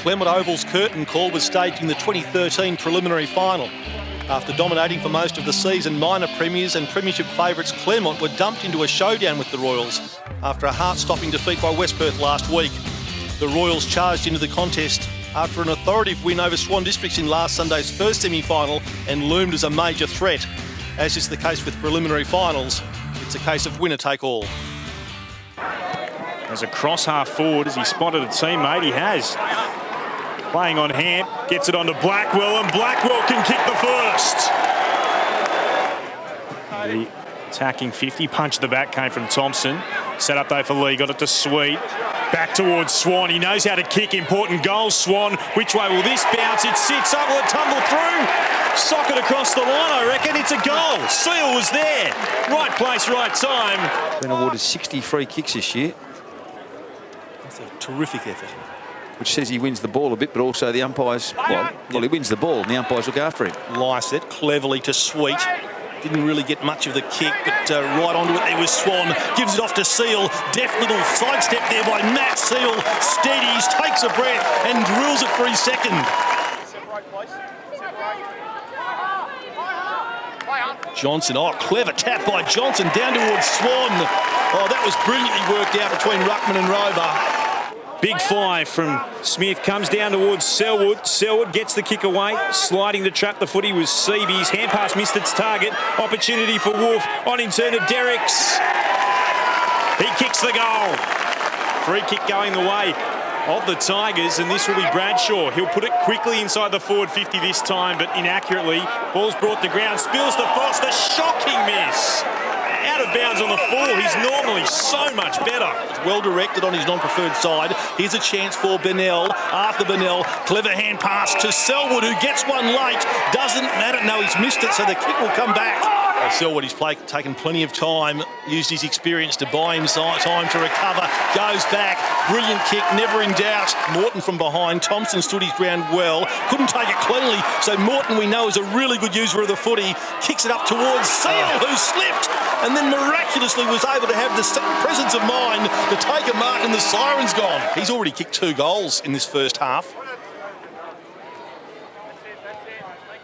Claremont Oval's curtain call was staged in the 2013 preliminary final. After dominating for most of the season, minor premiers and premiership favourites Claremont were dumped into a showdown with the Royals after a heart-stopping defeat by West Perth last week. The Royals charged into the contest after an authoritative win over Swan Districts in last Sunday's first semi-final and loomed as a major threat. As is the case with preliminary finals, it's a case of winner-take-all. There's a cross half forward as he spotted a teammate. He has. Playing on Hamp, gets it onto Blackwell, and Blackwell can kick the first. The attacking 50, punch the back came from Thompson. Set up though for Lee, got it to Sweet. Back towards Swan, he knows how to kick important goals, Swan. Which way will this bounce? It sits up, will it tumble through? Socket across the line, I reckon. It's a goal. Seal was there. Right place, right time. Been awarded 60 free kicks this year. That's a terrific effort. Which says he wins the ball a bit, but also the umpires, well, he wins the ball and the umpires look after him. Lycett cleverly to Sweet. Didn't really get much of the kick, but right onto it there was Swan. Gives it off to Seal. Deft little sidestep there by Matt Seal. Steadies, takes a breath and drills it for his second. Johnson, clever tap by Johnson down towards Swan. That was brilliantly worked out between Ruckman and Rover. Big fly from Smith, comes down towards Selwood. Selwood gets the kick away, sliding to trap the footy was Seaby's. Hand pass missed its target. Opportunity for Wolf on in turn of Derricks. He kicks the goal. Free kick going the way of the Tigers, and this will be Bradshaw. He'll put it quickly inside the forward 50 this time, but inaccurately. Ball's brought to ground, spills to Foster. Shocking miss. Out of bounds on the full. He's normally so much better. Well directed on his non-preferred side. Here's a chance for Bennell. After Bennell, clever hand pass to Selwood, who gets one late. Doesn't matter. No, he's missed it, so the kick will come back. Selwood, he's taken plenty of time, used his experience to buy him time to recover. Goes back. Brilliant kick, never in doubt. Morton from behind. Thompson stood his ground well. Couldn't take it cleanly, so Morton, we know, is a really good user of the footy. Kicks it up towards Seal, who slipped, and then miraculously was able to have the presence of mind to take a mark, and the siren's gone. He's already kicked 2 goals in this first half.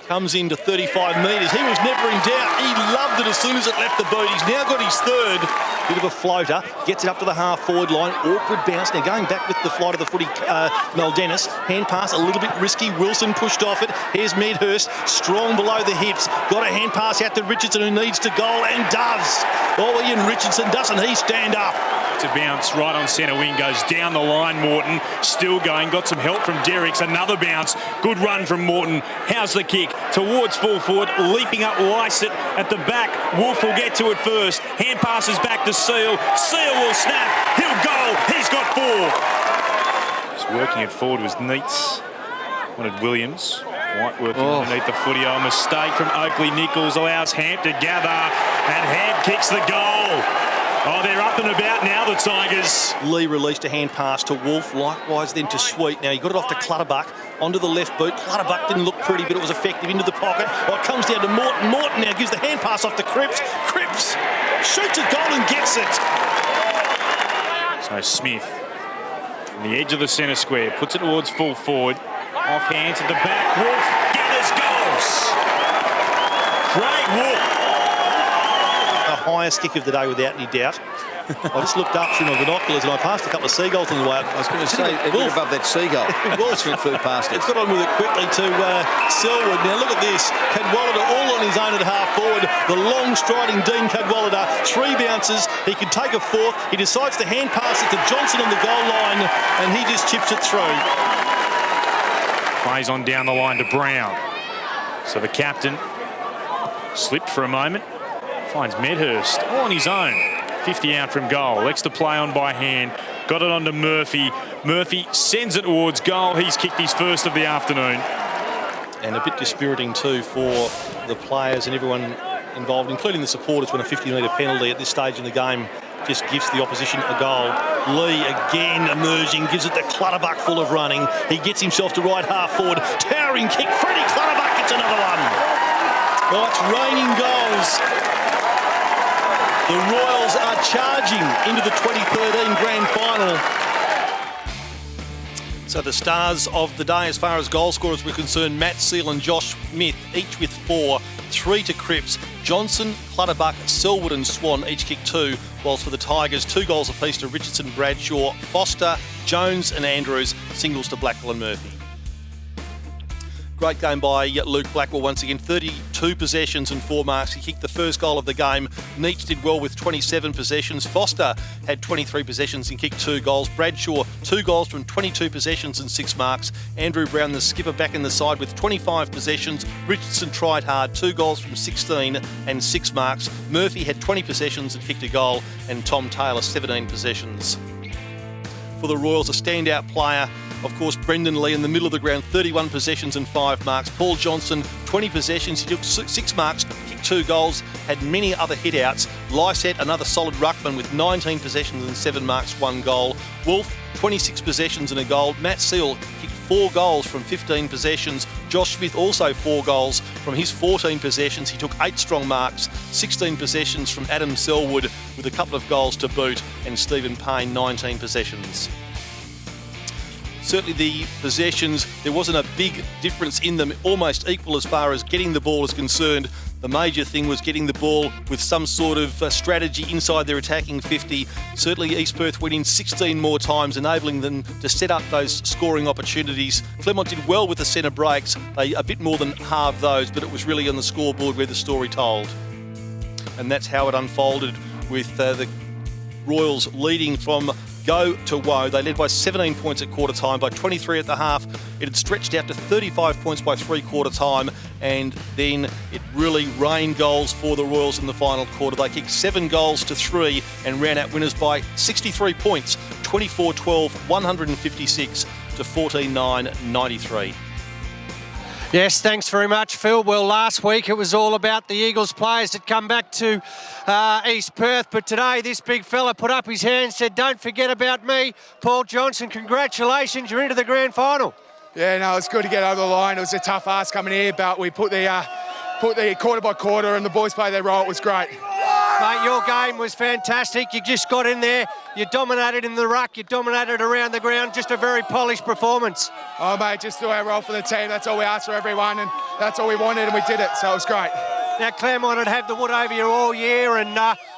Comes into 35 metres. He was never in doubt. He loved it as soon as it left the boot. He's now got his third. Bit of a floater. Gets it up to the half-forward line. Awkward bounce. Now going back with the flight of the footy, Mel Dennis. Hand pass a little bit risky. Wilson pushed off it. Here's Medhurst. Strong below the hips. Got a hand pass out to Richardson, who needs to goal and does. Ian Richardson, doesn't he stand up? To bounce right on centre wing, goes down the line. Morton still going, got some help from Derricks. Another bounce, good run from Morton. How's the kick towards full forward, leaping up Lycett at the back. Wolf will get to it first. Hand passes back to Seal. Seal will snap. He'll go. He's got 4. Just working it forward was Neats. Wanted Williams. White working underneath the footy. Mistake from Oakley. Nichols allows Hamp to gather, and Hamp kicks the goal. They're up and about now, the Tigers. Lee released a hand pass to Wolf, likewise then to Sweet. Now he got it off to Clutterbuck, onto the left boot. Clutterbuck didn't look pretty, but it was effective into the pocket. It comes down to Morton. Morton now gives the hand pass off to Cripps. Cripps shoots a goal and gets it. So Smith, on the edge of the centre square, puts it towards full forward. Off hands at the back. Wolf gathers goals. Great Wolf. The highest kick of the day without any doubt. I just looked up through my binoculars and I passed a couple of seagulls on the way up. I was going to say, it went above that seagull. Wolf flew past it. It's got on with it quickly to Selwood. Now look at this. Cadwallader all on his own at half forward. The long striding Dean Cadwallader. 3 bounces. He could take a 4th. He decides to hand pass it to Johnson on the goal line, and he just chips it through. Plays on down the line to Brown. So the captain slipped for a moment. Finds Medhurst all on his own. 50 out from goal. Extra play on by hand. Got it on to Murphy. Murphy sends it towards goal. He's kicked his first of the afternoon. And a bit dispiriting too for the players and everyone involved, including the supporters, when a 50-metre penalty at this stage in the game just gives the opposition a goal. Lee again emerging, gives it to Clutterbuck full of running. He gets himself to right half forward. Towering kick. Freddie Clutterbuck gets another one. It's raining goals. The Royals are charging into the 2013 Grand Final. So the stars of the day as far as goal scorers were concerned, Matt Seal and Josh Smith, each with 4, 3 to Cripps. Johnson, Clutterbuck, Selwood and Swan each kicked 2, whilst for the Tigers, 2 goals apiece to Richardson, Bradshaw, Foster, Jones and Andrews, singles to Blackwell and Murphy. Great game by Luke Blackwell once again. 32 possessions and 4 marks. He kicked the first goal of the game. Neach did well with 27 possessions. Foster had 23 possessions and kicked 2 goals. Bradshaw, 2 goals from 22 possessions and 6 marks. Andrew Brown, the skipper, back in the side with 25 possessions. Richardson tried hard, 2 goals from 16 and 6 marks. Murphy had 20 possessions and kicked a goal. And Tom Taylor, 17 possessions. For the Royals, a standout player, of course, Brendan Lee in the middle of the ground, 31 possessions and 5 marks. Paul Johnson, 20 possessions, he took 6 marks, kicked 2 goals, had many other hit-outs. Lysette, another solid ruckman with 19 possessions and 7 marks, 1 goal. Wolf, 26 possessions and a goal. Matt Seal kicked 4 goals from 15 possessions. Josh Smith also 4 goals from his 14 possessions. He took 8 strong marks, 16 possessions from Adam Selwood with a couple of goals to boot, and Stephen Payne, 19 possessions. Certainly the possessions, there wasn't a big difference in them, almost equal as far as getting the ball is concerned. The major thing was getting the ball with some sort of strategy inside their attacking 50. Certainly East Perth went in 16 more times, enabling them to set up those scoring opportunities. Claremont did well with the centre breaks. They a bit more than halved those, but it was really on the scoreboard where the story told. And that's how it unfolded with the Royals leading from go to woe. They led by 17 points at quarter time, by 23 at the half. It had stretched out to 35 points by 3/4 time, and then it really rained goals for the Royals in the final quarter. They kicked 7 goals to 3 and ran out winners by 63 points, 24-12, 156 to 14-9, 93. Yes, thanks very much, Phil. Well, last week it was all about the Eagles players that come back to East Perth, but today this big fella put up his hand, said, "Don't forget about me." Paul Johnson, congratulations, you're into the grand final. Yeah, no, it's good to get over the line. It was a tough ask coming here, but we put the quarter by quarter and the boys played their role. It was great. Mate, your game was fantastic. You just got in there, you dominated in the ruck, you dominated around the ground, just a very polished performance. Oh, mate, just do our role for the team. That's all we asked for everyone, and that's all we wanted, and we did it, so it was great. Now, Claremont had had the wood over you all year, and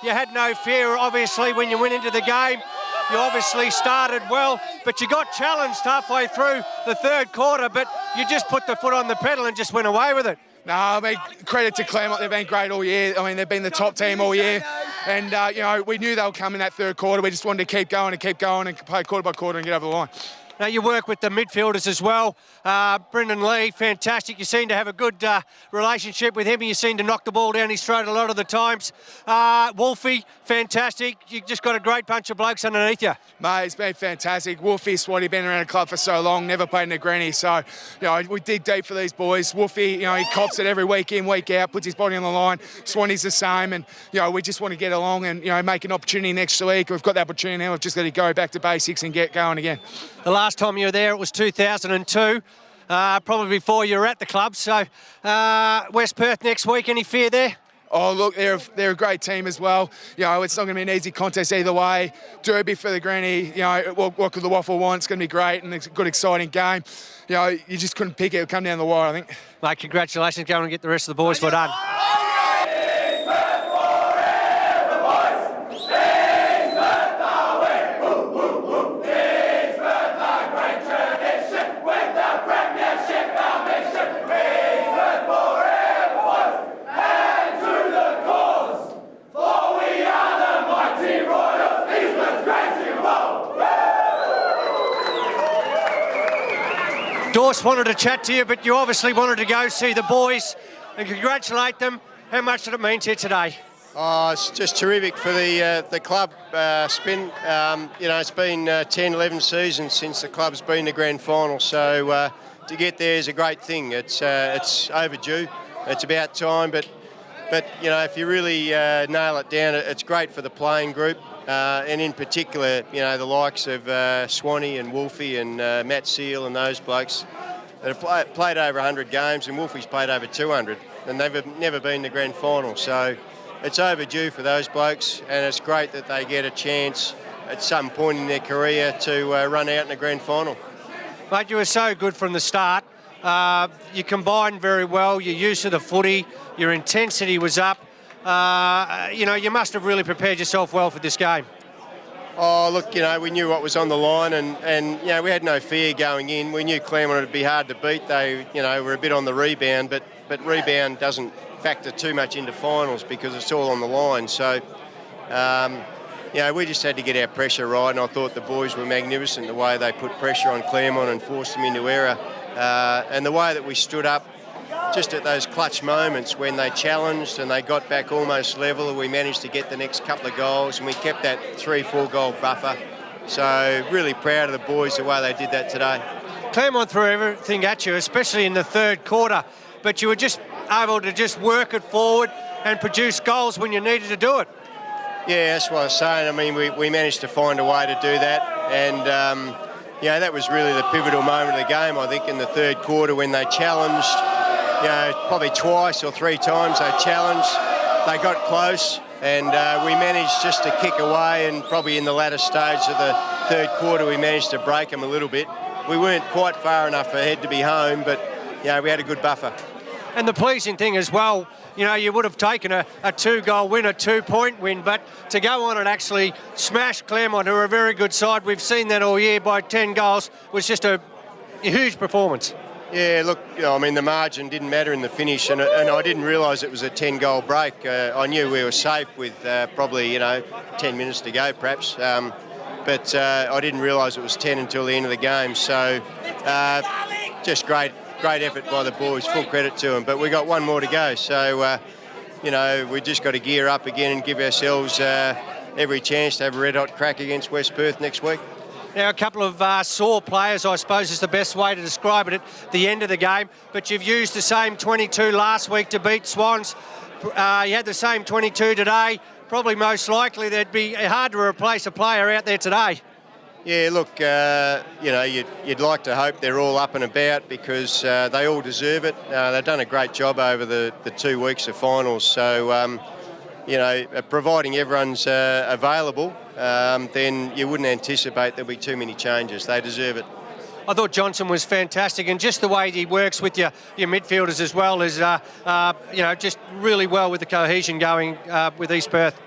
you had no fear, obviously, when you went into the game. You obviously started well, but you got challenged halfway through the third quarter, but you just put the foot on the pedal and just went away with it. No, I mean, credit to Claremont. They've been great all year. I mean, they've been the top team all year. And, you know, we knew they would come in that third quarter. We just wanted to keep going and play quarter by quarter and get over the line. Now, you work with the midfielders as well. Brendan Lee, fantastic. You seem to have a good relationship with him. You seem to knock the ball down his throat a lot of the times. Wolfie, fantastic. You just got a great bunch of blokes underneath you. Mate, it's been fantastic. Wolfie, Swatty, been around the club for so long, never played in a granny. So, you know, we dig deep for these boys. Wolfie, you know, he cops it every week in, week out, puts his body on the line. Swanny's the same. And, you know, we just want to get along and, you know, make an opportunity next week. We've got the opportunity now. We've just got to go back to basics and get going again. The last time you were there, it was 2002, probably before you were at the club. So, West Perth next week, any fear there? Oh, look, they're a great team as well. You know, it's not going to be an easy contest either way. Derby for the granny, you know, what could the WAFL want? It's going to be great and it's a good, exciting game. You know, you just couldn't pick it. It'll come down the wire, I think. Mate, congratulations. Go and get the rest of the boys. Well done. Dorse wanted to chat to you, but you obviously wanted to go see the boys and congratulate them. How much did it mean to you today? Oh, it's just terrific for the club, Spin. You know, it's been 10, 11 seasons since the club's been to grand final, so to get there is a great thing. It's overdue. It's about time, but you know, if you really nail it down, it's great for the playing group. And in particular, you know, the likes of Swanee and Wolfie and Matt Seal and those blokes that have played over 100 games, and Wolfie's played over 200, and they've never been to grand final. So it's overdue for those blokes, and it's great that they get a chance at some point in their career to run out in a grand final. Mate, you were so good from the start. You combined very well, your use of the footy, your intensity was up. You must have really prepared yourself well for this game. Oh, look, we knew what was on the line and we had no fear going in. We knew Claremont would be hard to beat. They, were a bit on the rebound, but rebound doesn't factor too much into finals because it's all on the line. So, we just had to get our pressure right, and I thought the boys were magnificent the way they put pressure on Claremont and forced them into error. And the way that we stood up just at those clutch moments when they challenged and they got back almost level, we managed to get the next couple of goals and we kept that 3-4 goal buffer. So really proud of the boys the way they did that today. Claremont threw everything at you, especially in the third quarter, but you were just able to just work it forward and produce goals when you needed to do it. Yeah, that's what I was saying. I mean, we managed to find a way to do that, and that was really the pivotal moment of the game, I think, in the third quarter when they challenged, probably twice or three times they challenged. They got close, and we managed just to kick away, and probably in the latter stage of the third quarter we managed to break them a little bit. We weren't quite far enough ahead to be home, but we had a good buffer. And the pleasing thing as well, you would have taken a 2-goal win, a 2-point win, but to go on and actually smash Claremont, who are a very good side, we've seen that all year, by 10 goals, was just a huge performance. Yeah, look, the margin didn't matter in the finish, and I didn't realise it was a 10-goal break. I knew we were safe with probably, 10 minutes to go perhaps, but I didn't realise it was 10 until the end of the game. So just great effort by the boys, full credit to them. But we got one more to go, so we just got to gear up again and give ourselves every chance to have a red-hot crack against West Perth next week. Now, a couple of sore players, I suppose, is the best way to describe it at the end of the game, but you've used the same 22 last week to beat Swans. You had the same 22 today. Probably most likely there'd be hard to replace a player out there today. Yeah, look, you'd like to hope they're all up and about because they all deserve it. They've done a great job over the 2 weeks of finals. So, providing everyone's available, then you wouldn't anticipate there'll be too many changes. They deserve it. I thought Johnson was fantastic, and just the way he works with your midfielders as well is, just really well with the cohesion going with East Perth.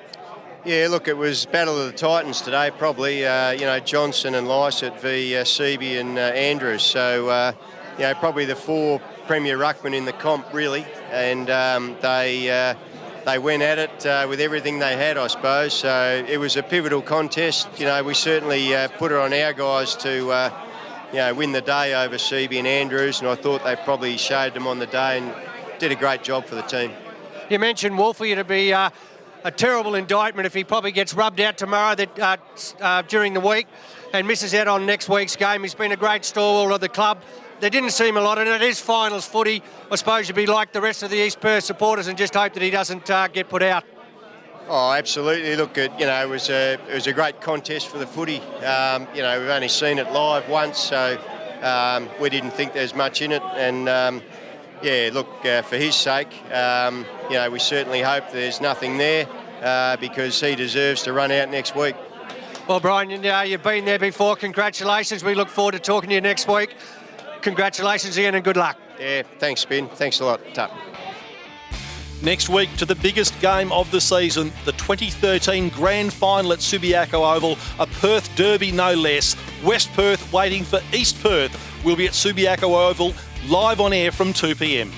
Yeah, look, it was Battle of the Titans today, probably. Johnson and Lysett v. Seaby and Andrews. So, probably the 4 premier ruckmen in the comp, really. And they went at it with everything they had, I suppose. So it was a pivotal contest. We certainly put it on our guys to, win the day over Seaby and Andrews. And I thought they probably showed them on the day and did a great job for the team. You mentioned Wolfie. It'd be a terrible indictment if he probably gets rubbed out tomorrow during the week and misses out on next week's game. He's been a great stalwart of the club. There didn't seem a lot, and it is finals footy. I suppose you'd be like the rest of the East Perth supporters and just hope that he doesn't get put out. Oh, absolutely. Look, it was a great contest for the footy. We've only seen it live once, so we didn't think there's much in it. And for his sake, we certainly hope there's nothing there because he deserves to run out next week. Well, Brian, you've been there before. Congratulations. We look forward to talking to you next week. Congratulations again and good luck. Yeah, thanks, Ben. Thanks a lot. Ta. Next week to the biggest game of the season, the 2013 Grand Final at Subiaco Oval, a Perth derby no less. West Perth waiting for East Perth. We'll be at Subiaco Oval live on air from 2 p.m.